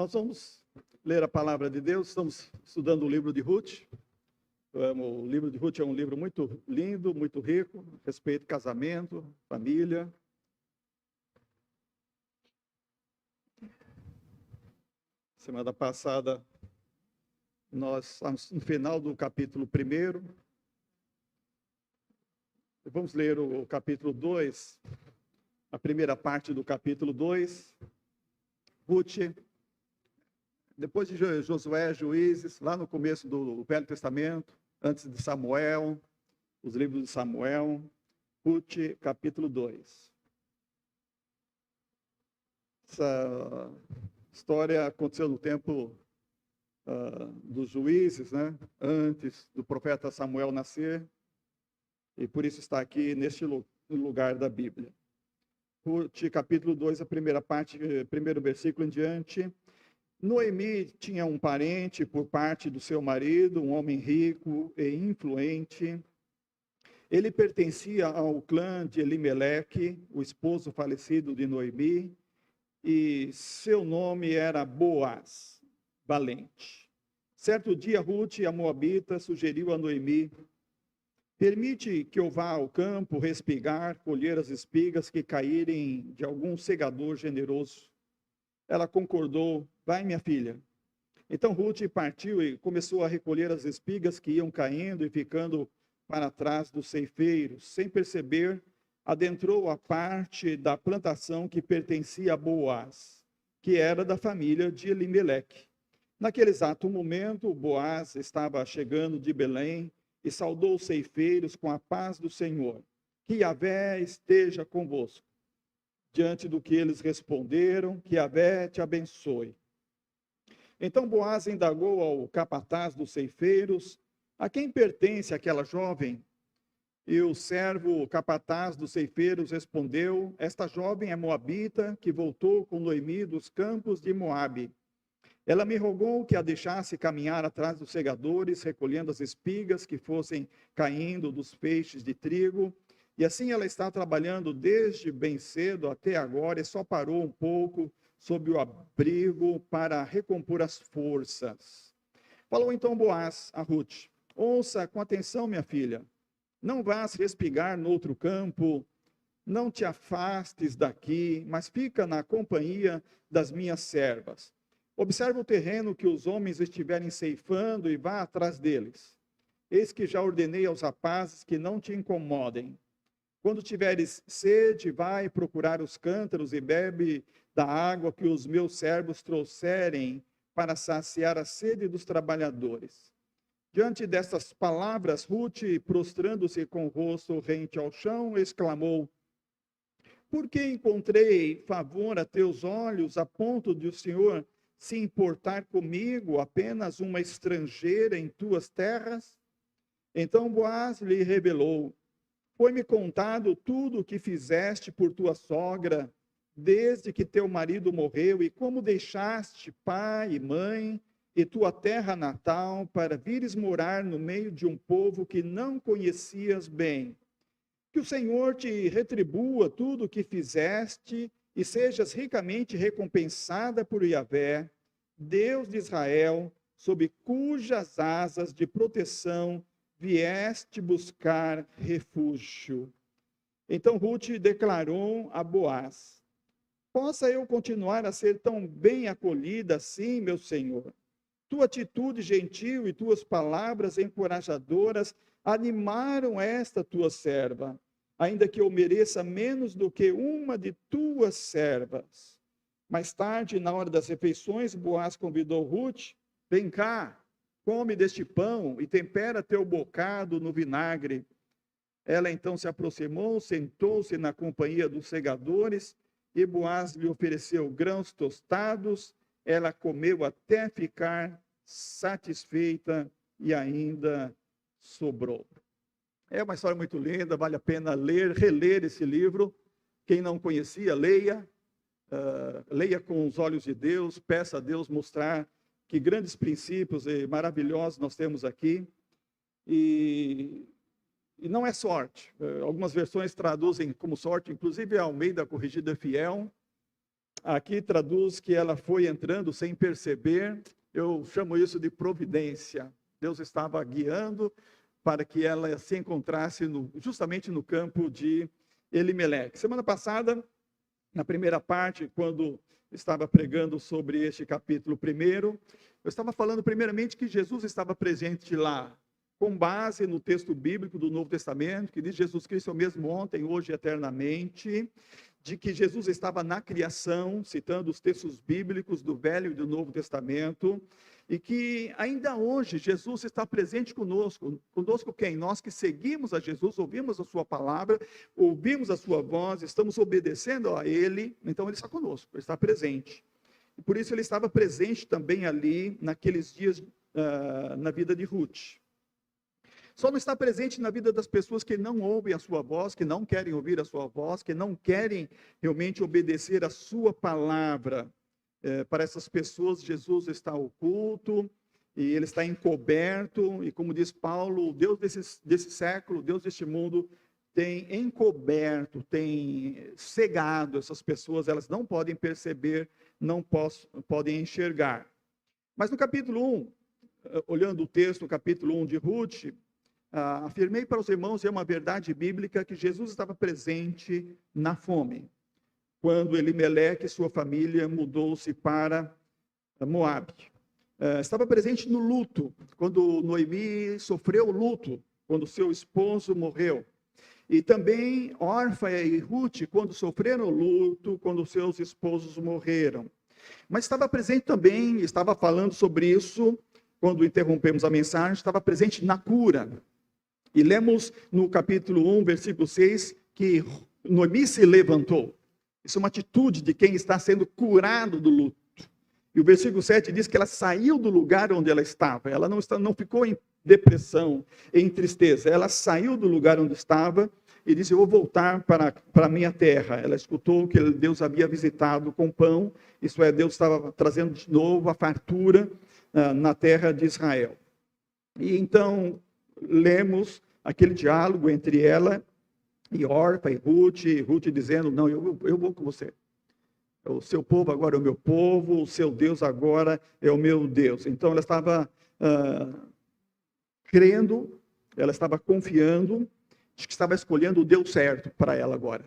Nós vamos ler a palavra de Deus, estamos estudando o livro de Ruth. O livro de Ruth é um livro muito lindo, muito rico, a respeito de casamento, família. Semana passada, nós estamos no final do capítulo 1. Vamos ler o capítulo 2, a primeira parte do capítulo 2. Ruth, depois de Josué, Juízes, lá no começo do Velho Testamento, antes de Samuel, os livros de Samuel, Ruth, capítulo 2. Essa história aconteceu no tempo dos juízes, né? Antes do profeta Samuel nascer, e por isso está aqui neste lugar da Bíblia. Ruth, capítulo 2, a primeira parte, primeiro versículo em diante. Noemi tinha um parente por parte do seu marido, um homem rico e influente. Ele pertencia ao clã de Elimeleque, o esposo falecido de Noemi, e seu nome era Boaz, valente. Certo dia, Ruth, a moabita, sugeriu a Noemi: permite que eu vá ao campo respigar, colher as espigas que caírem de algum segador generoso. Ela concordou: vai, minha filha. Então Ruth partiu e começou a recolher as espigas que iam caindo e ficando para trás dos ceifeiros. Sem perceber, adentrou a parte da plantação que pertencia a Boaz, que era da família de Elimeleque. Naquele exato momento, Boaz estava chegando de Belém e saudou os ceifeiros com a paz do Senhor. Que Yahvé esteja convosco. Diante do que eles responderam: que Yahvé te abençoe. Então Boaz indagou ao capataz dos ceifeiros: a quem pertence aquela jovem? E o servo capataz dos ceifeiros respondeu: esta jovem é moabita, que voltou com Noemi dos campos de Moabe. Ela me rogou que a deixasse caminhar atrás dos segadores, recolhendo as espigas que fossem caindo dos feixes de trigo. E assim ela está trabalhando desde bem cedo até agora e só parou um pouco sob o abrigo para recompor as forças. Falou então Boaz a Ruth: ouça com atenção, minha filha. Não vás respigar no outro campo, não te afastes daqui, mas fica na companhia das minhas servas. Observa o terreno que os homens estiverem ceifando e vá atrás deles. Eis que já ordenei aos rapazes que não te incomodem. Quando tiveres sede, vai procurar os cântaros e bebe da água que os meus servos trouxerem para saciar a sede dos trabalhadores. Diante destas palavras, Ruth, prostrando-se com o rosto rente ao chão, exclamou: por que encontrei favor a teus olhos, a ponto de o Senhor se importar comigo, apenas uma estrangeira em tuas terras? Então Boaz lhe revelou: foi-me contado tudo o que fizeste por tua sogra, desde que teu marido morreu, e como deixaste pai e mãe e tua terra natal para vires morar no meio de um povo que não conhecias bem. Que o Senhor te retribua tudo o que fizeste e sejas ricamente recompensada por Yahvé, Deus de Israel, sob cujas asas de proteção vieste buscar refúgio. Então Ruth declarou a Boaz: possa eu continuar a ser tão bem acolhida assim, meu senhor? Tua atitude gentil e tuas palavras encorajadoras animaram esta tua serva, ainda que eu mereça menos do que uma de tuas servas. Mais tarde, na hora das refeições, Boaz convidou Ruth: vem cá, come deste pão e tempera teu bocado no vinagre. Ela então se aproximou, sentou-se na companhia dos segadores, e Boaz lhe ofereceu grãos tostados. Ela comeu até ficar satisfeita e ainda sobrou. É uma história muito linda, vale a pena ler, reler esse livro. Quem não conhecia, leia. Leia com os olhos de Deus, peça a Deus mostrar que grandes princípios maravilhosos nós temos aqui. E não é sorte. Algumas versões traduzem como sorte, inclusive a Almeida Corrigida Fiel. aqui traduz que ela foi entrando sem perceber. Eu chamo isso de providência. Deus estava guiando para que ela se encontrasse justamente no campo de Elimeleque. Semana passada, na primeira parte, quando estava pregando sobre este capítulo 1, eu estava falando primeiramente que Jesus estava presente lá, com base no texto bíblico do Novo Testamento, que diz Jesus Cristo é o mesmo ontem, hoje e eternamente, de que Jesus estava na criação, citando os textos bíblicos do Velho e do Novo Testamento, e que ainda hoje Jesus está presente conosco. Conosco quem? Nós que seguimos a Jesus, ouvimos a sua palavra, ouvimos a sua voz, estamos obedecendo a Ele, então Ele está conosco, Ele está presente. E por isso Ele estava presente também ali, naqueles dias, na vida de Ruth. Só não está presente na vida das pessoas que não ouvem a sua voz, que não querem ouvir a sua voz, que não querem realmente obedecer a sua palavra. Para essas pessoas, Jesus está oculto, e Ele está encoberto, e como diz Paulo, o Deus desse século, o Deus deste mundo, tem encoberto, tem cegado essas pessoas, elas não podem perceber, não podem enxergar. Mas no capítulo 1, olhando o texto, no capítulo 1 de Ruth, afirmei para os irmãos, e é uma verdade bíblica, que Jesus estava presente na fome, quando Elimeleque e sua família mudou-se para Moabe. Estava presente no luto, quando Noemi sofreu o luto, quando seu esposo morreu. E também Orfa e Ruth, quando sofreram o luto, quando seus esposos morreram. Mas estava presente também, estava falando sobre isso, quando interrompemos a mensagem, estava presente na cura. E lemos no capítulo 1, versículo 6, que Noemi se levantou. Isso é uma atitude de quem está sendo curado do luto. E o versículo 7 diz que ela saiu do lugar onde ela estava. Ela não ficou em depressão, em tristeza. Ela saiu do lugar onde estava e disse, eu vou voltar para a minha terra. Ela escutou que Deus havia visitado com pão. Isso é, Deus estava trazendo de novo a fartura na terra de Israel. E então, lemos aquele diálogo entre ela e Orfa e Ruth dizendo, não, eu vou com você. O seu povo agora é o meu povo, o seu Deus agora é o meu Deus. Então ela estava crendo, ela estava confiando, de que estava escolhendo o Deus certo para ela agora.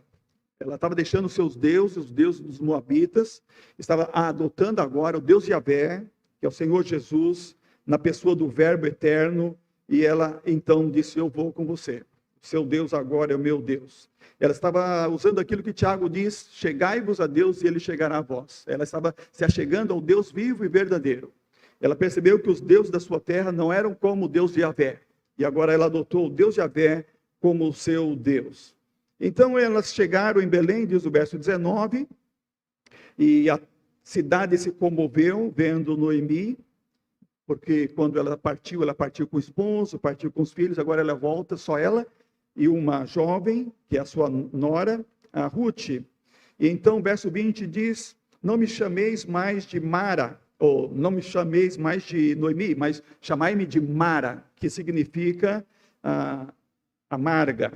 Ela estava deixando os seus deuses, os deuses dos Moabitas, estava adotando agora o Deus Yahvé, que é o Senhor Jesus, na pessoa do Verbo eterno, e ela então disse, eu vou com você. Seu Deus agora é o meu Deus. Ela estava usando aquilo que Tiago diz, chegai-vos a Deus e Ele chegará a vós. Ela estava se achegando ao Deus vivo e verdadeiro. Ela percebeu que os deuses da sua terra não eram como o Deus de Yahvé. E agora ela adotou o Deus de Yahvé como o seu Deus. Então elas chegaram em Belém, diz o verso 19, e a cidade se comoveu vendo Noemi, porque quando ela partiu com o esposo, partiu com os filhos, agora ela volta, só ela e uma jovem, que é a sua nora, a Ruth. E então, verso 20 diz, não me chameis mais de Mara, ou não me chameis mais de Noemi, mas chamai-me de Mara, que significa amarga.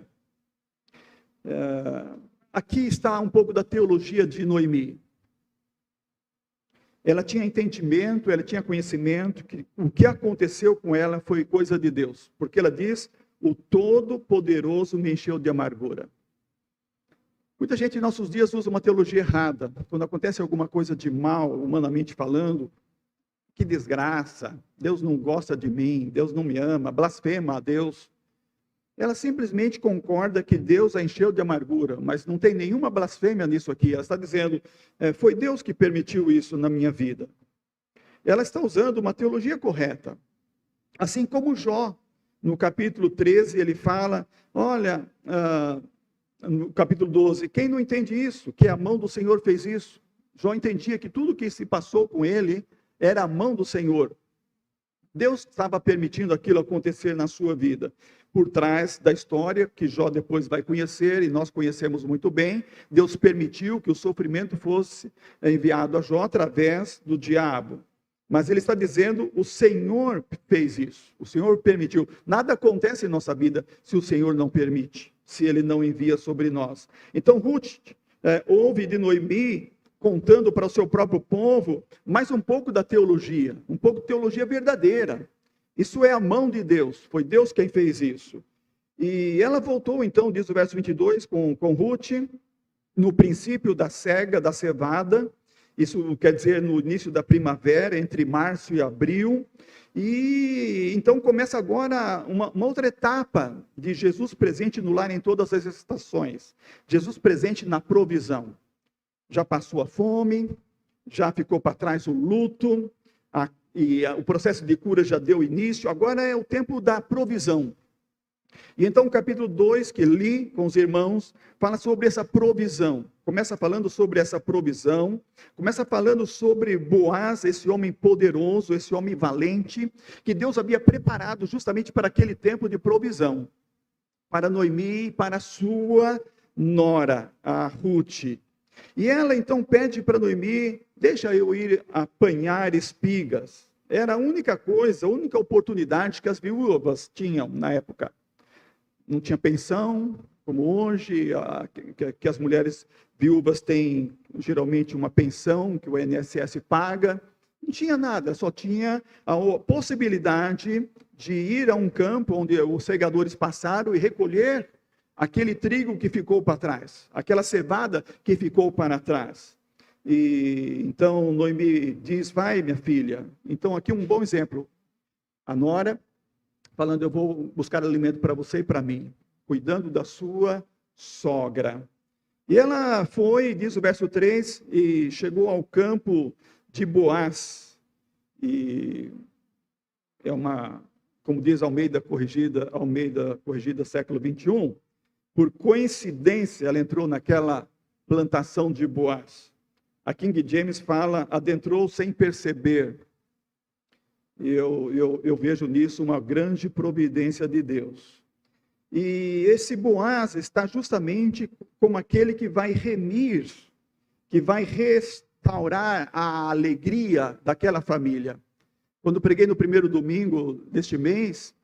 Aqui está um pouco da teologia de Noemi. Ela tinha entendimento, ela tinha conhecimento, que o que aconteceu com ela foi coisa de Deus. Porque ela diz, o Todo-Poderoso me encheu de amargura. Muita gente em nossos dias usa uma teologia errada. Quando acontece alguma coisa de mal, humanamente falando, que desgraça, Deus não gosta de mim, Deus não me ama, blasfema a Deus. Ela simplesmente concorda que Deus a encheu de amargura, mas não tem nenhuma blasfêmia nisso aqui. Ela está dizendo, foi Deus que permitiu isso na minha vida. Ela está usando uma teologia correta. Assim como Jó, no capítulo 13, ele fala, olha, no capítulo 12, quem não entende isso? Que a mão do Senhor fez isso. Jó entendia que tudo que se passou com ele era a mão do Senhor. Deus estava permitindo aquilo acontecer na sua vida. Por trás da história, que Jó depois vai conhecer, e nós conhecemos muito bem, Deus permitiu que o sofrimento fosse enviado a Jó através do diabo. Mas ele está dizendo, o Senhor fez isso, o Senhor permitiu. Nada acontece em nossa vida se o Senhor não permite, se Ele não envia sobre nós. Então Ruth ouve de Noemi contando para o seu próprio povo mais um pouco da teologia, um pouco de teologia verdadeira. Isso é a mão de Deus, foi Deus quem fez isso. E ela voltou, então, diz o verso 22, com Ruth, no princípio da cega, da cevada, isso quer dizer no início da primavera, entre março e abril. E então começa agora uma outra etapa de Jesus presente no lar em todas as estações. Jesus presente na provisão. Já passou a fome, já ficou para trás o luto, o processo de cura já deu início, agora é o tempo da provisão. E então o capítulo 2, que li com os irmãos, fala sobre essa provisão. Começa falando sobre essa provisão, começa falando sobre Boaz, esse homem poderoso, esse homem valente, que Deus havia preparado justamente para aquele tempo de provisão. Para Noemi e para a sua nora, a Ruth. E ela então pede para Noemi, deixa eu ir apanhar espigas. Era a única coisa, a única oportunidade que as viúvas tinham na época. Não tinha pensão, como hoje, que as mulheres viúvas têm geralmente uma pensão que o INSS paga. Não tinha nada, só tinha a possibilidade de ir a um campo onde os segadores passaram e recolher aquele trigo que ficou para trás, aquela cevada que ficou para trás. E então Noemi diz, vai minha filha. Então aqui um bom exemplo, a nora falando, eu vou buscar alimento para você e para mim, cuidando da sua sogra. E ela foi, diz o verso 3, e chegou ao campo de Boaz, e é como diz Almeida Corrigida século 21, por coincidência ela entrou naquela plantação de Boaz. A King James fala, adentrou sem perceber. Eu vejo nisso uma grande providência de Deus. E esse Boaz está justamente como aquele que vai remir, que vai restaurar a alegria daquela família. Quando preguei no primeiro domingo deste mês,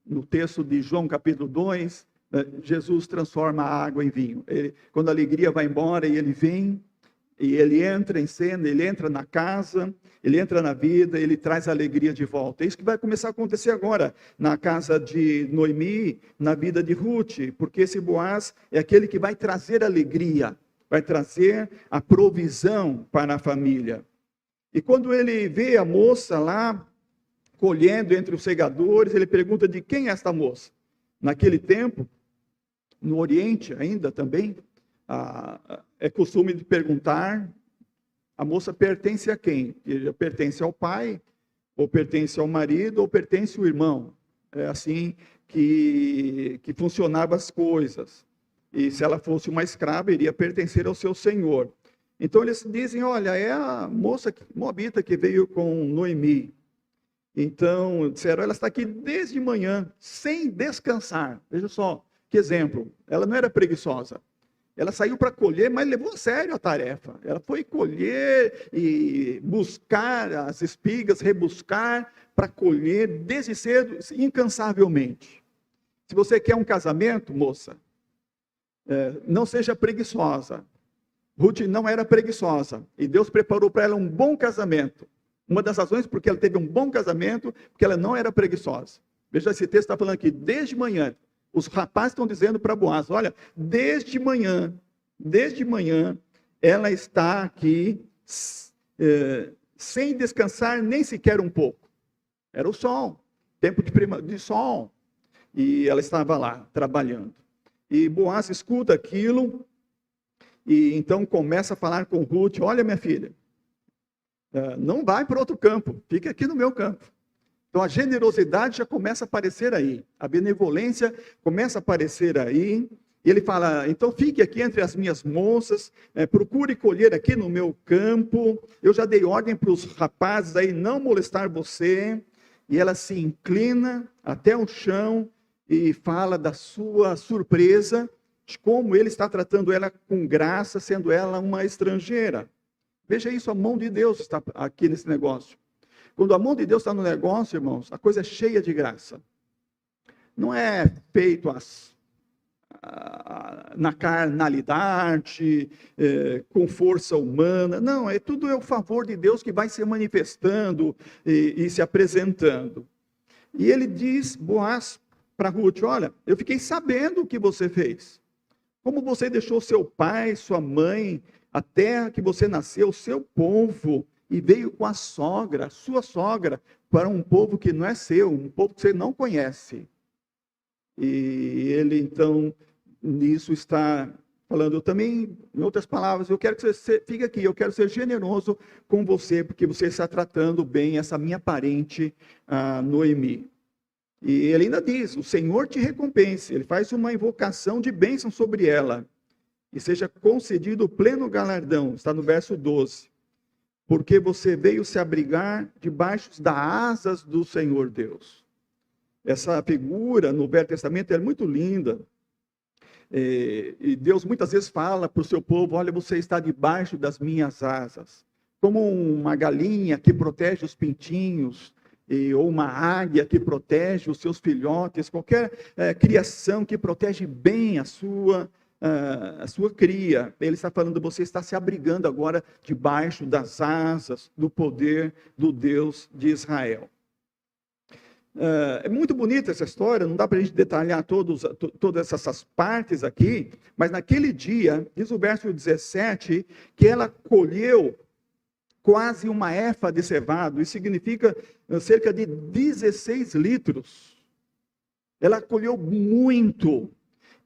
no texto de João capítulo 2, Jesus transforma a água em vinho. Quando a alegria vai embora e ele vem, e ele entra em cena, ele entra na casa, ele entra na vida, ele traz a alegria de volta. É isso que vai começar a acontecer agora na casa de Noemi, na vida de Ruth, porque esse Boaz é aquele que vai trazer alegria, vai trazer a provisão para a família. E quando ele vê a moça lá, colhendo entre os segadores, ele pergunta de quem é esta moça. Naquele tempo, no Oriente ainda também, é costume de perguntar, a moça pertence a quem? Pertence ao pai, ou pertence ao marido, ou pertence ao irmão. É assim que funcionavam as coisas. E se ela fosse uma escrava, iria pertencer ao seu senhor. Então eles dizem, olha, é a moça moabita que veio com Noemi. Então disseram, ela está aqui desde manhã, sem descansar. Veja só, que exemplo. Ela não era preguiçosa. Ela saiu para colher, mas levou a sério a tarefa. Ela foi colher e buscar as espigas, rebuscar para colher desde cedo, incansavelmente. Se você quer um casamento, moça, não seja preguiçosa. Ruth não era preguiçosa. E Deus preparou para ela um bom casamento. Uma das razões porque ela teve um bom casamento, porque ela não era preguiçosa. Veja, esse texto está falando aqui, desde manhã. Os rapazes estão dizendo para Boaz, olha, desde manhã, ela está aqui sem descansar nem sequer um pouco. Era o sol, tempo de sol. E ela estava lá, trabalhando. E Boaz escuta aquilo, e então começa a falar com Ruth, olha minha filha, não vai para outro campo, fica aqui no meu campo. Então a generosidade já começa a aparecer aí, a benevolência começa a aparecer aí. E ele fala, então fique aqui entre as minhas moças, procure colher aqui no meu campo, eu já dei ordem para os rapazes aí não molestar você. E ela se inclina até o chão e fala da sua surpresa, de como ele está tratando ela com graça, sendo ela uma estrangeira. Veja isso, a mão de Deus está aqui nesse negócio. Quando a mão de Deus está no negócio, irmãos, a coisa é cheia de graça. Não é feito na carnalidade, com força humana. Não, tudo é o favor de Deus que vai se manifestando e se apresentando. E ele diz, Boaz, para Ruth: olha, eu fiquei sabendo o que você fez. Como você deixou seu pai, sua mãe, a terra que você nasceu, o seu povo, e veio com a sua sogra, para um povo que não é seu, um povo que você não conhece. E ele, então, nisso está falando, eu também, em outras palavras, eu quero que você fique aqui, eu quero ser generoso com você, porque você está tratando bem essa minha parente, Noemi. E ele ainda diz, o Senhor te recompense. Ele faz uma invocação de bênção sobre ela. E seja concedido o pleno galardão, está no verso 12. Porque você veio se abrigar debaixo das asas do Senhor Deus. Essa figura no Velho Testamento é muito linda. E Deus muitas vezes fala para o seu povo: olha, você está debaixo das minhas asas. Como uma galinha que protege os pintinhos, ou uma águia que protege os seus filhotes, qualquer criação que protege bem a sua cria. Ele está falando, você está se abrigando agora debaixo das asas do poder do Deus de Israel. É muito bonita essa história, não dá para a gente detalhar todas essas partes aqui, mas naquele dia, diz o verso 17, que ela colheu quase uma efa de cevado, isso significa cerca de 16 litros. Ela colheu muito.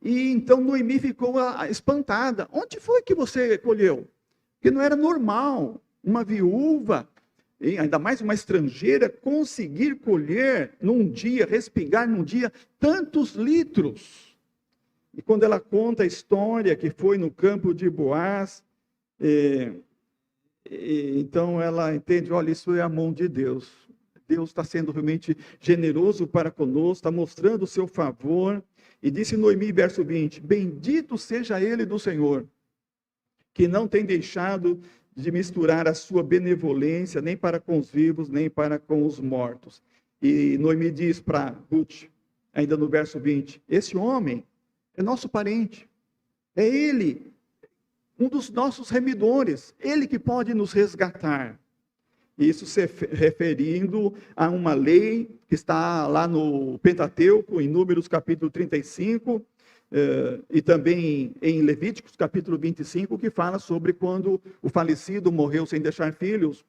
E então Noemi ficou espantada. Onde foi que você colheu? Porque não era normal uma viúva, e ainda mais uma estrangeira, conseguir colher num dia, respingar num dia, tantos litros. E quando ela conta a história que foi no campo de Boaz, então ela entende, olha, isso é a mão de Deus. Deus está sendo realmente generoso para conosco, está mostrando o seu favor. E disse Noemi, verso 20, bendito seja ele do Senhor, que não tem deixado de misturar a sua benevolência, nem para com os vivos, nem para com os mortos. E Noemi diz para Ruth, ainda no verso 20, esse homem é nosso parente, é ele, um dos nossos remidores, ele que pode nos resgatar. Isso se referindo a uma lei que está lá no Pentateuco, em Números capítulo 35, e também em Levíticos capítulo 25, que fala sobre quando o falecido morreu sem deixar filhos.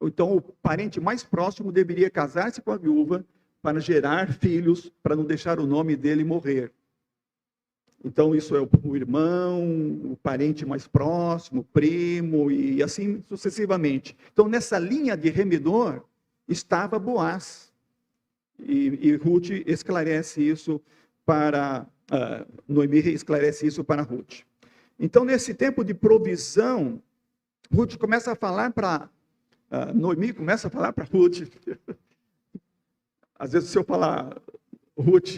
Então o parente mais próximo deveria casar-se com a viúva para gerar filhos, para não deixar o nome dele morrer. Então, isso é o irmão, o parente mais próximo, o primo, e assim sucessivamente. Então, nessa linha de remidor, estava Boaz. E Ruth esclarece isso para... Noemi esclarece isso para Ruth. Então, nesse tempo de provisão, Ruth começa a falar para... Noemi começa a falar para Ruth. Às vezes, se eu falar... Ruth,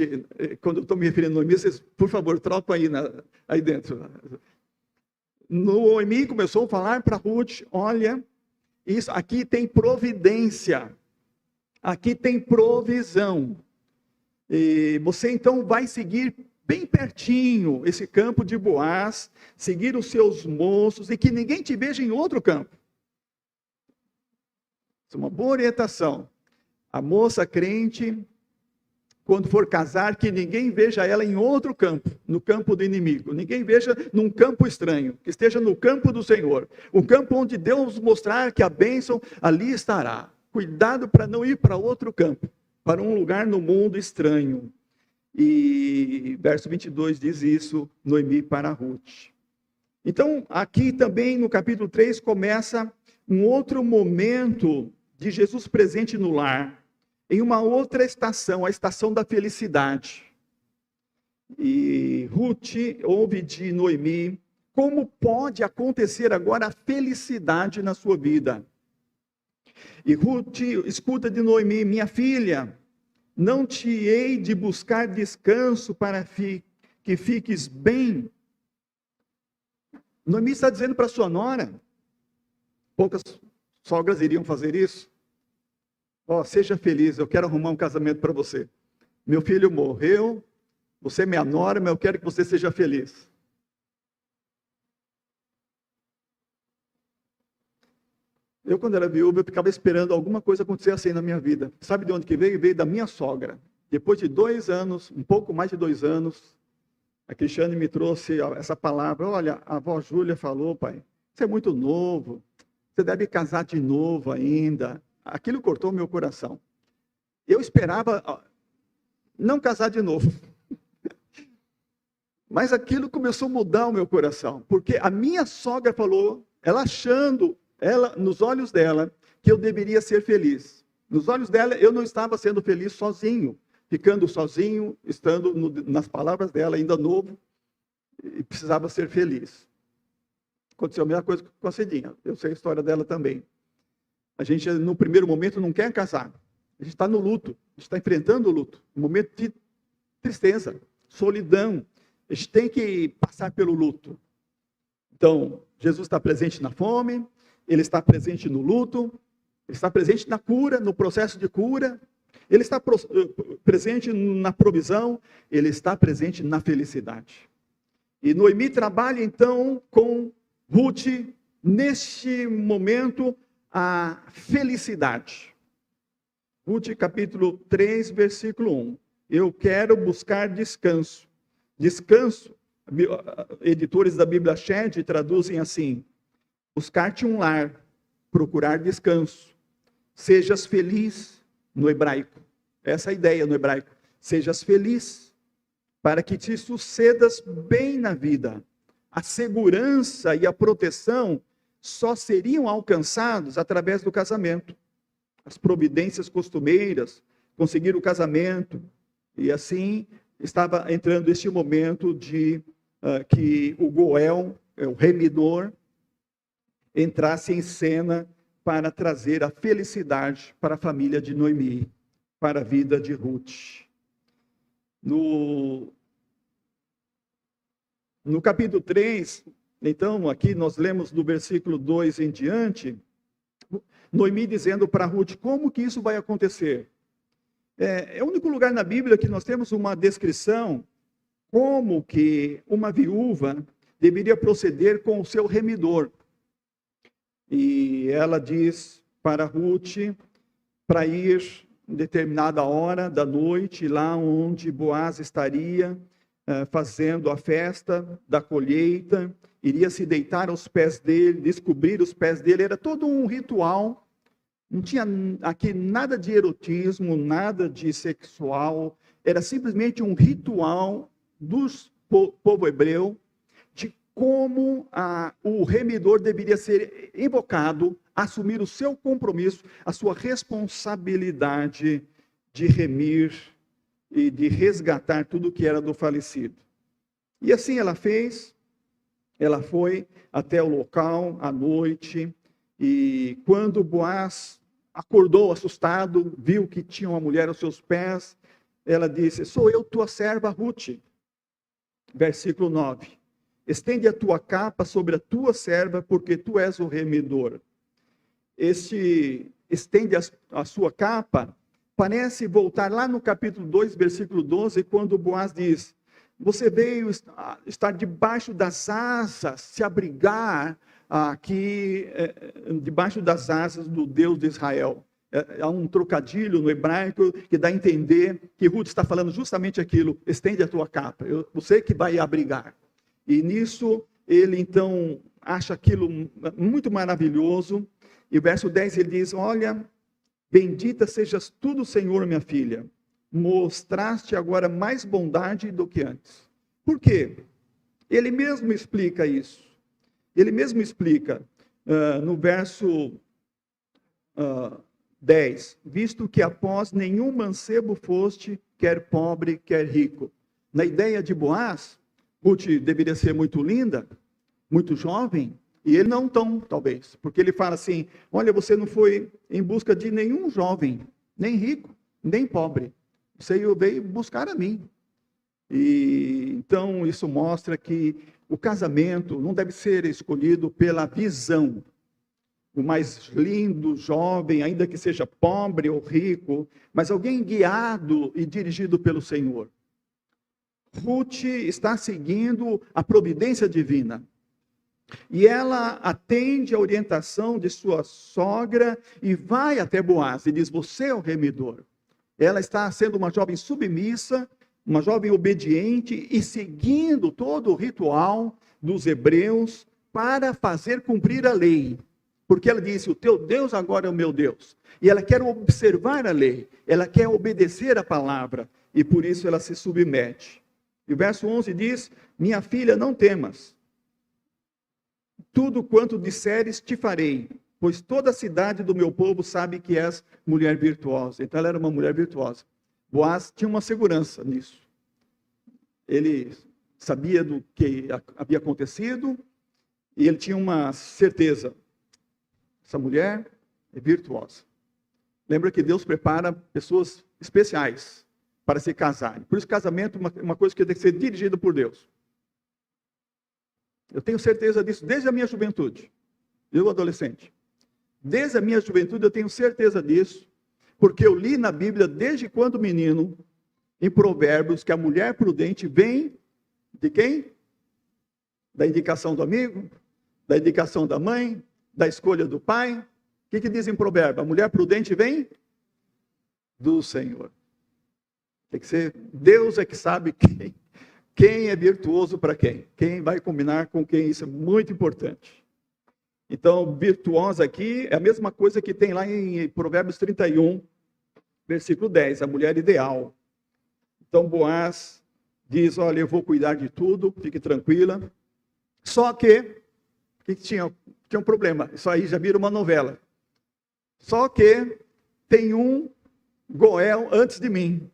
quando eu estou me referindo a Noemi, vocês, por favor, trocam aí dentro. Noemi começou a falar para Ruth, olha, isso aqui tem providência, aqui tem provisão. E você então vai seguir bem pertinho esse campo de Boaz, seguir os seus moços e que ninguém te veja em outro campo. Isso é uma boa orientação. A moça crente, quando for casar, que ninguém veja ela em outro campo, no campo do inimigo. Ninguém veja num campo estranho, que esteja no campo do Senhor. Um campo onde Deus mostrar que a bênção ali estará. Cuidado para não ir para outro campo, para um lugar no mundo estranho. E verso 22 diz isso, Noemi para Ruth. Então, aqui também no capítulo 3 começa um outro momento de Jesus presente no lar. Em uma outra estação, a estação da felicidade. E Ruth ouve de Noemi, como pode acontecer agora a felicidade na sua vida? E Ruth escuta de Noemi, minha filha, não te hei de buscar descanso para que fiques bem. Noemi está dizendo para sua nora, poucas sogras iriam fazer isso. Seja feliz, eu quero arrumar um casamento para você. Meu filho morreu, Você é minha nora, mas eu quero que você seja feliz. Eu, quando era viúva, eu ficava esperando alguma coisa acontecer assim na minha vida. Sabe de onde que veio? Veio da minha sogra. Depois de 2 anos, um pouco mais de 2 anos, a Cristiane me trouxe essa palavra. Olha, a avó Júlia falou, pai, você é muito novo, você deve casar de novo ainda. Aquilo cortou meu coração. Eu esperava não casar de novo. Mas aquilo começou a mudar o meu coração. Porque a minha sogra falou, ela achando, nos olhos dela, que eu deveria ser feliz. Nos olhos dela, eu não estava sendo feliz sozinho. Ficando sozinho, estando nas palavras dela, ainda novo, e precisava ser feliz. Aconteceu a mesma coisa com a Cidinha. Eu sei a história dela também. A gente, no primeiro momento, não quer casar. A gente está no luto. A gente está enfrentando o luto. Um momento de tristeza, solidão. A gente tem que passar pelo luto. Então, Jesus está presente na fome, Ele está presente no luto, Ele está presente na cura, no processo de cura, Ele está presente na provisão, Ele está presente na felicidade. E Noemi trabalha então com Ruth, neste momento, a felicidade. Ruth capítulo 3, versículo 1. Eu quero buscar descanso. Descanso, editores da Bíblia Shed traduzem assim: buscar-te um lar, procurar descanso. Sejas feliz, no hebraico. Essa é a ideia no hebraico. Sejas feliz, para que te sucedas bem na vida. A segurança e a proteção só seriam alcançados através do casamento. As providências costumeiras, conseguir o casamento, e assim estava entrando este momento de que o Goel, o remidor, entrasse em cena para trazer a felicidade para a família de Noemi, para a vida de Ruth. No capítulo 3, então, aqui nós lemos do versículo 2 em diante, Noemi dizendo para Ruth, como que isso vai acontecer? É o único lugar na Bíblia que nós temos uma descrição como que uma viúva deveria proceder com o seu remidor. E ela diz para Ruth para ir em determinada hora da noite, lá onde Boaz estaria fazendo a festa da colheita, iria se deitar aos pés dele, descobrir os pés dele, era todo um ritual. Não tinha aqui nada de erotismo, nada de sexual, era simplesmente um ritual do povo hebreu, de como o remidor deveria ser invocado, assumir o seu compromisso, a sua responsabilidade de remir e de resgatar tudo que era do falecido. E assim ela fez, ela foi até o local à noite, e quando Boaz acordou assustado, viu que tinha uma mulher aos seus pés, ela disse, sou eu tua serva Ruth. Versículo 9. Estende a tua capa sobre a tua serva, porque tu és o remidor. Estende a sua capa, parece voltar lá no capítulo 2, versículo 12, quando Boaz diz, você veio estar debaixo das asas, se abrigar aqui, debaixo das asas do Deus de Israel. Há um trocadilho no hebraico que dá a entender que Ruth está falando justamente aquilo, estende a tua capa, você que vai abrigar. E nisso, ele então acha aquilo muito maravilhoso, e o verso 10 ele diz, olha, bendita sejas tu do Senhor, minha filha, mostraste agora mais bondade do que antes. Por quê? Ele mesmo explica isso. Ele mesmo explica no verso 10, visto que após nenhum mancebo foste, quer pobre, quer rico. Na ideia de Boaz, Ruth deveria ser muito linda, muito jovem, e ele não tão, talvez, porque ele fala assim, olha, você não foi em busca de nenhum jovem, nem rico, nem pobre, você veio buscar a mim. E então isso mostra que o casamento não deve ser escolhido pela visão. O mais lindo, jovem, ainda que seja pobre ou rico, mas alguém guiado e dirigido pelo Senhor. Ruth está seguindo a providência divina. E ela atende a orientação de sua sogra e vai até Boaz e diz: você é o remidor. Ela está sendo uma jovem submissa, uma jovem obediente e seguindo todo o ritual dos hebreus para fazer cumprir a lei. Porque ela disse: o teu Deus agora é o meu Deus. E ela quer observar a lei, ela quer obedecer a palavra, e por isso ela se submete. E o verso 11 diz: minha filha, não temas. Tudo quanto disseres te farei, pois toda a cidade do meu povo sabe que és mulher virtuosa. Então ela era uma mulher virtuosa. Boaz tinha uma segurança nisso. Ele sabia do que havia acontecido e ele tinha uma certeza: essa mulher é virtuosa. Lembra que Deus prepara pessoas especiais para se casarem. Por isso, casamento é uma coisa que tem que ser dirigida por Deus. Eu tenho certeza disso desde a minha juventude. Eu, adolescente. Desde a minha juventude eu tenho certeza disso, porque eu li na Bíblia desde quando menino, em Provérbios, que a mulher prudente vem de quem? Da indicação do amigo, da indicação da mãe, da escolha do pai. O que diz em Provérbio? A mulher prudente vem do Senhor. Tem que ser Deus é que sabe quem é virtuoso para quem. Quem vai combinar com quem, isso é muito importante. Então, virtuosa aqui é a mesma coisa que tem lá em Provérbios 31, versículo 10, a mulher ideal. Então, Boaz diz: olha, eu vou cuidar de tudo, fique tranquila. Só que tinha um problema, isso aí já vira uma novela. Só que tem um Goel antes de mim.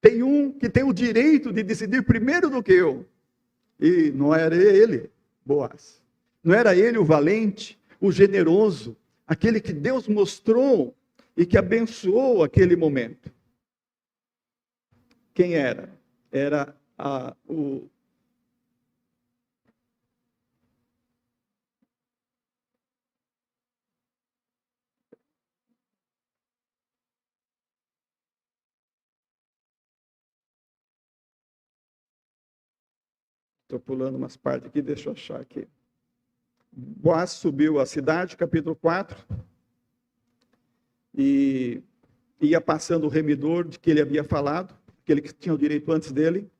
Tem um que tem o direito de decidir primeiro do que eu. E não era ele, Boaz. Não era ele o valente, o generoso, aquele que Deus mostrou e que abençoou aquele momento. Quem era? Era o Estou pulando umas partes aqui, deixa eu achar aqui. Boaz subiu à cidade, capítulo 4, e ia passando o remidor de que ele havia falado, aquele que tinha o direito antes dele.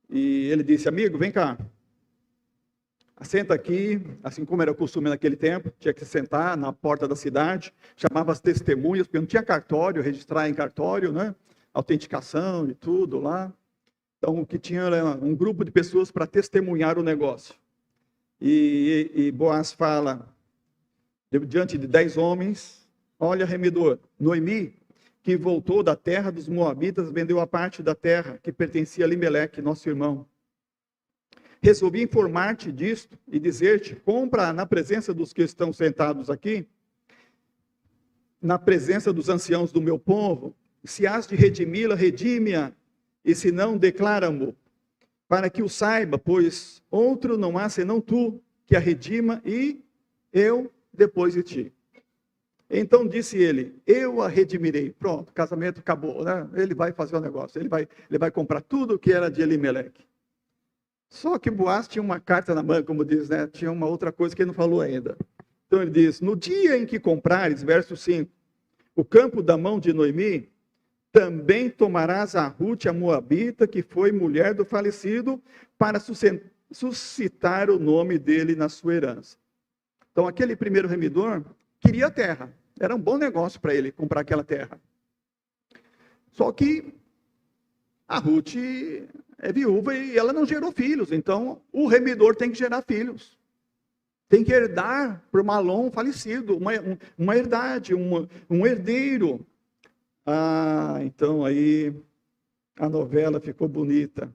E ele disse: amigo, vem cá. Assenta aqui, assim como era o costume naquele tempo, tinha que sentar na porta da cidade, chamava as testemunhas, porque não tinha cartório, registrar em cartório, né? Autenticação e tudo lá. Então, o que tinha era um grupo de pessoas para testemunhar o negócio. E Boaz fala, diante de 10 homens: olha, remidor, Noemi, que voltou da terra dos Moabitas, vendeu a parte da terra que pertencia a Elimeleque, nosso irmão. Resolvi informar-te disto e dizer-te: compra na presença dos que estão sentados aqui, na presença dos anciãos do meu povo. Se has de redimi-la, redime-a, e se não, declara-mo, para que o saiba, pois outro não há senão tu, que a redima, e eu depois de ti. Então disse ele: eu a redimirei. Pronto, o casamento acabou, né? Ele vai fazer o negócio, ele vai comprar tudo que era de Elimeleque. Só que Boaz tinha uma carta na manga, como diz, né? Tinha uma outra coisa que ele não falou ainda. Então ele diz: no dia em que comprares, verso 5, o campo da mão de Noemi, também tomarás a Ruth, a Moabita, que foi mulher do falecido, para suscitar o nome dele na sua herança. Então, aquele primeiro remidor queria a terra. Era um bom negócio para ele comprar aquela terra. Só que a Ruth é viúva e ela não gerou filhos. Então, o remidor tem que gerar filhos. Tem que herdar para o Malom falecido, uma herdade, um herdeiro. Então aí a novela ficou bonita.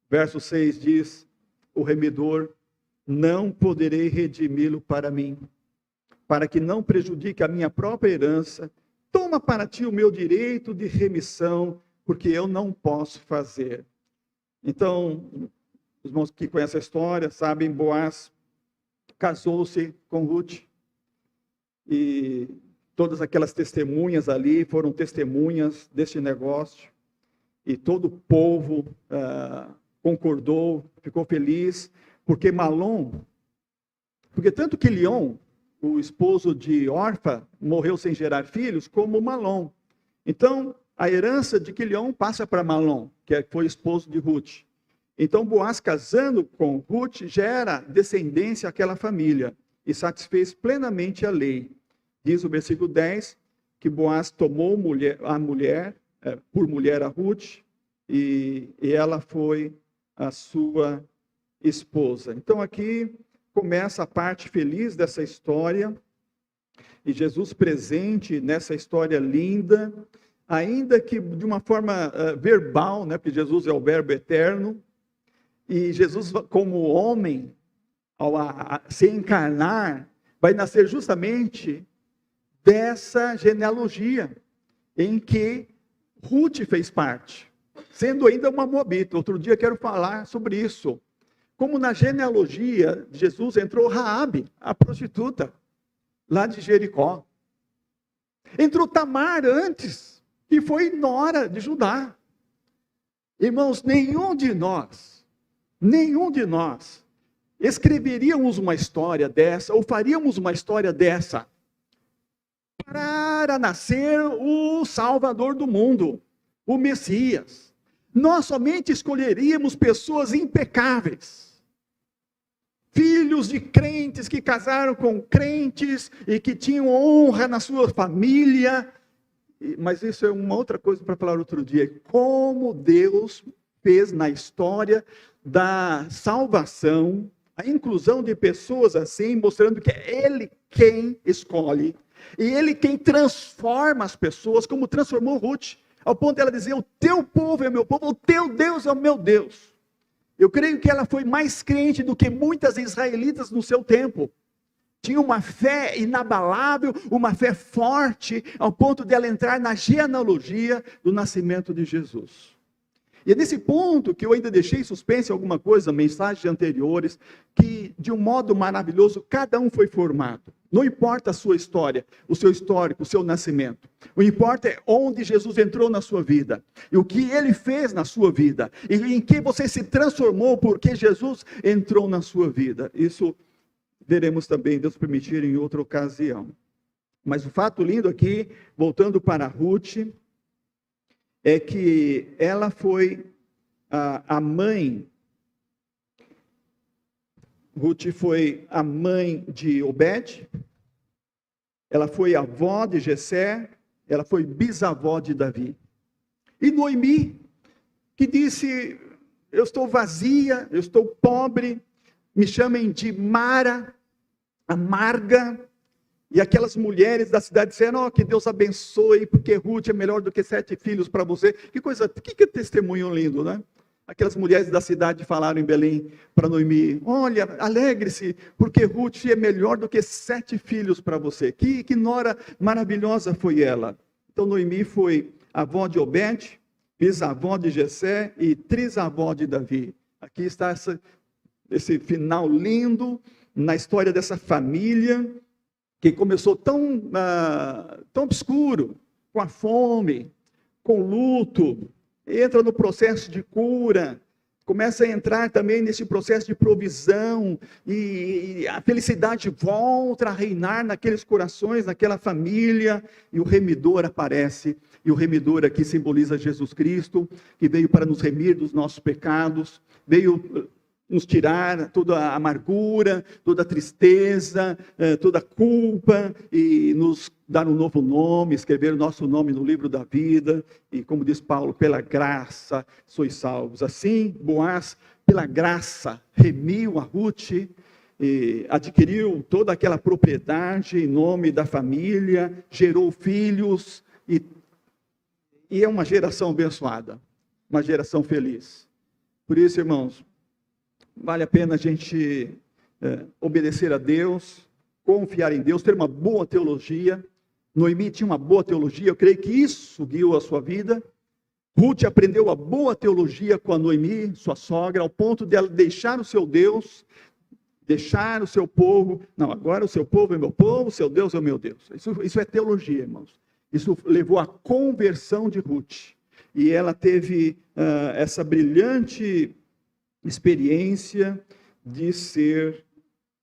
Verso 6 diz: o remidor: não poderei redimi-lo para mim, para que não prejudique a minha própria herança. Toma para ti o meu direito de remissão, porque eu não posso fazer. Então, os irmãos que conhecem a história sabem, Boaz casou-se com Ruth, e todas aquelas testemunhas ali foram testemunhas deste negócio. e todo o povo concordou, ficou feliz, porque tanto que Quilion, o esposo de Orfa, morreu sem gerar filhos, como Malom. Então, a herança de Quilion passa para Malom, que foi esposo de Ruth. Então, Boaz, casando com Ruth, gera descendência àquela família e satisfez plenamente a lei. Diz o versículo 10, que Boaz tomou por mulher a Ruth, e ela foi a sua esposa. Então, aqui começa a parte feliz dessa história, e Jesus presente nessa história linda, ainda que de uma forma verbal, né? Porque Jesus é o verbo eterno, e Jesus, como homem, ao se encarnar, vai nascer justamente dessa genealogia em que Ruth fez parte, sendo ainda uma moabita. Outro dia quero falar sobre isso. Como na genealogia de Jesus entrou Raabe, a prostituta, lá de Jericó. Entrou Tamar antes, que foi nora de Judá. Irmãos, nenhum de nós escreveríamos uma história dessa, ou faríamos uma história dessa, para nascer o Salvador do mundo, o Messias. Nós somente escolheríamos pessoas impecáveis, filhos de crentes que casaram com crentes e que tinham honra na sua família. Mas isso é uma outra coisa para falar outro dia. Como Deus fez na história da salvação, a inclusão de pessoas assim, mostrando que é Ele quem escolhe, e Ele quem transforma as pessoas, como transformou Ruth, ao ponto de ela dizer: o teu povo é meu povo, o teu Deus é o meu Deus. Eu creio que ela foi mais crente do que muitas israelitas no seu tempo. Tinha uma fé inabalável, uma fé forte, ao ponto de ela entrar na genealogia do nascimento de Jesus. E é nesse ponto que eu ainda deixei suspense alguma coisa, mensagens anteriores, que de um modo maravilhoso cada um foi formado. Não importa a sua história, o seu histórico, o seu nascimento. O que importa é onde Jesus entrou na sua vida, e o que Ele fez na sua vida, e em que você se transformou porque Jesus entrou na sua vida. Isso veremos também, Deus permitir, em outra ocasião. Mas o fato lindo aqui, voltando para Ruth, é que ela foi a mãe. Ruth foi a mãe de Obed, ela foi avó de Jessé, ela foi bisavó de Davi. E Noemi, que disse: eu estou vazia, eu estou pobre, me chamem de Mara, amarga. E aquelas mulheres da cidade disseram: oh, que Deus abençoe, porque Ruth é melhor do que 7 filhos para você. Que coisa, que testemunho lindo, né? Aquelas mulheres da cidade falaram em Belém para Noemi: olha, alegre-se, porque Ruth é melhor do que 7 filhos para você. Que nora maravilhosa foi ela. Então Noemi foi avó de Obed, bisavó de Jessé e trisavó de Davi. Aqui está esse final lindo na história dessa família, que começou tão obscuro, com a fome, com luto, entra no processo de cura, começa a entrar também nesse processo de provisão, e a felicidade volta a reinar naqueles corações, naquela família, e o remidor aparece, e o remidor aqui simboliza Jesus Cristo, que veio para nos remir dos nossos pecados, veio nos tirar toda a amargura, toda a tristeza, toda a culpa, e nos dar um novo nome, escrever o nosso nome no livro da vida, e como diz Paulo, pela graça sois salvos. Assim, Boaz, pela graça, remiu a Ruth, e adquiriu toda aquela propriedade em nome da família, gerou filhos, e é uma geração abençoada, uma geração feliz. Por isso, irmãos, vale a pena a gente obedecer a Deus, confiar em Deus, ter uma boa teologia. Noemi tinha uma boa teologia, eu creio que isso guiou a sua vida. Ruth aprendeu a boa teologia com a Noemi, sua sogra, ao ponto de ela deixar o seu Deus, deixar o seu povo. Não, agora o seu povo é meu povo, o seu Deus é o meu Deus. Isso é teologia, irmãos. Isso levou à conversão de Ruth. e ela teve essa brilhante experiência de ser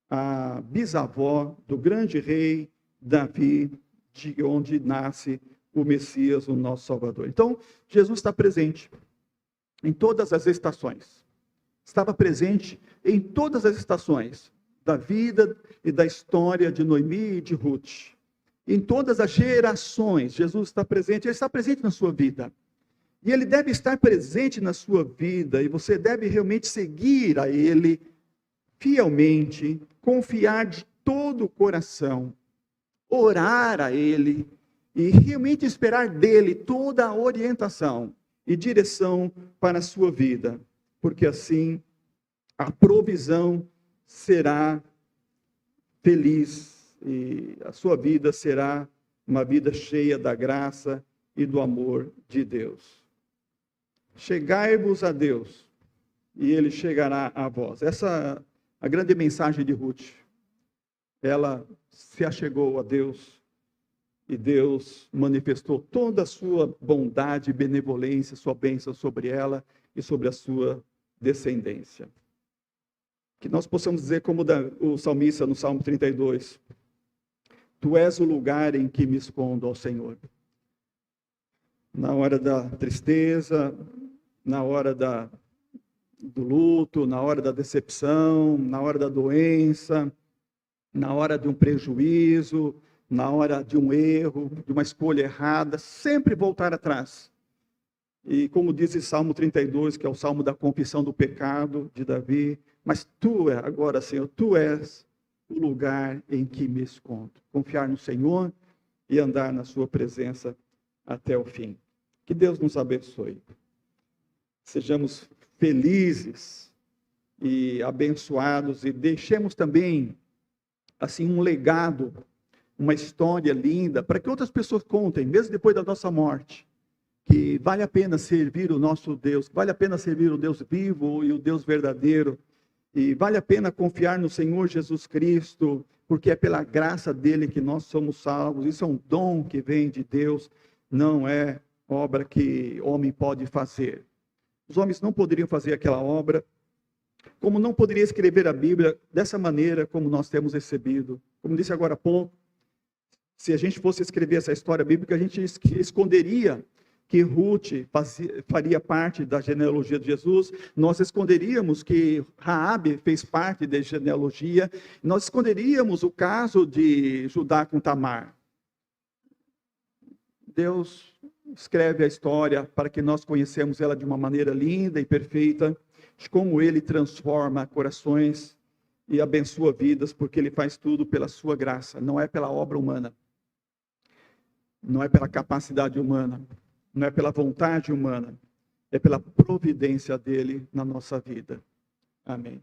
a bisavó do grande rei Davi, de onde nasce o Messias, o nosso Salvador. Então, Jesus está presente em todas as estações. Estava presente em todas as estações da vida e da história de Noemi e de Ruth. Em todas as gerações, Jesus está presente. Ele está presente na sua vida. E Ele deve estar presente na sua vida. E você deve realmente seguir a Ele fielmente, confiar de todo o coração, orar a Ele e realmente esperar dele toda a orientação e direção para a sua vida, porque assim a provisão será feliz e a sua vida será uma vida cheia da graça e do amor de Deus. Chegai-vos a Deus e Ele chegará a vós. Essa é a grande mensagem de Ruth. Ela se achegou a Deus e Deus manifestou toda a sua bondade e benevolência, sua bênção sobre ela e sobre a sua descendência. Que nós possamos dizer como o salmista no Salmo 32, Tu és o lugar em que me escondo ao Senhor. Na hora da tristeza, na hora do luto, na hora da decepção, na hora da doença, na hora de um prejuízo, na hora de um erro, de uma escolha errada, sempre voltar atrás. E como diz o Salmo 32, que é o Salmo da confissão do pecado de Davi, mas Tu, agora Senhor, Tu és o lugar em que me escondo. Confiar no Senhor e andar na sua presença até o fim. Que Deus nos abençoe. Sejamos felizes e abençoados e deixemos também assim um legado, uma história linda, para que outras pessoas contem, mesmo depois da nossa morte, que vale a pena servir o nosso Deus, vale a pena servir o Deus vivo e o Deus verdadeiro, e vale a pena confiar no Senhor Jesus Cristo, porque é pela graça dele que nós somos salvos. Isso é um dom que vem de Deus, não é obra que homem pode fazer. Os homens não poderiam fazer aquela obra, como não poderia escrever a Bíblia dessa maneira como nós temos recebido. Como disse agora há pouco, se a gente fosse escrever essa história bíblica, a gente esconderia que Ruth faria parte da genealogia de Jesus, nós esconderíamos que Raabe fez parte da genealogia, nós esconderíamos o caso de Judá com Tamar. Deus escreve a história para que nós conhecemos ela de uma maneira linda e perfeita, de como Ele transforma corações e abençoa vidas, porque Ele faz tudo pela sua graça, não é pela obra humana, não é pela capacidade humana, não é pela vontade humana, é pela providência dEle na nossa vida. Amém.